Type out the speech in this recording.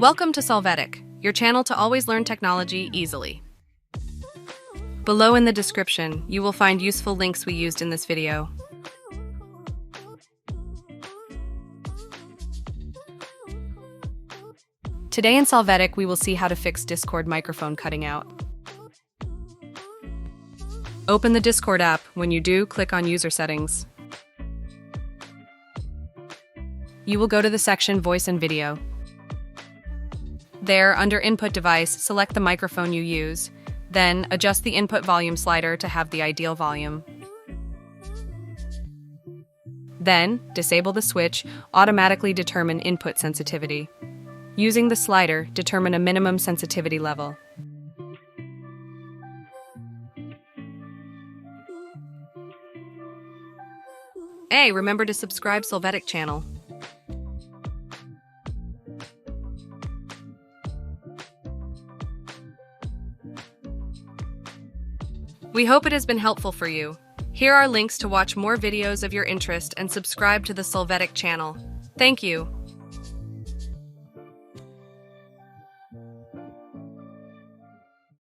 Welcome to Solvetic, your channel to always learn technology easily. Below in the description, you will find useful links we used in this video. Today in Solvetic, we will see how to fix Discord microphone cutting out. Open the Discord app. When you do, click on User Settings. You will go to the section Voice and Video. There, under Input Device, select the microphone you use. Then, adjust the input volume slider to have the ideal volume. Then, disable the switch, automatically determine input sensitivity. Using the slider, determine a minimum sensitivity level. Hey, remember to subscribe Solvetic channel. We hope it has been helpful for you. Here are links to watch more videos of your interest and subscribe to the Solvetic channel. Thank you.